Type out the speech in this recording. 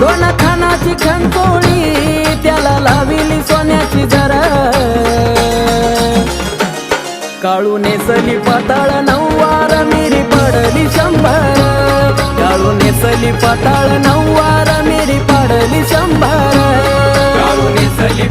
दोन खानाची खणपोळी त्याला लाविली सोन्याची झर काळू नेसली पाताळ नऊवार मिरी पडली 100 काळू नेसली पाताळ नऊवार मिरी पडली 100 काळू नेसली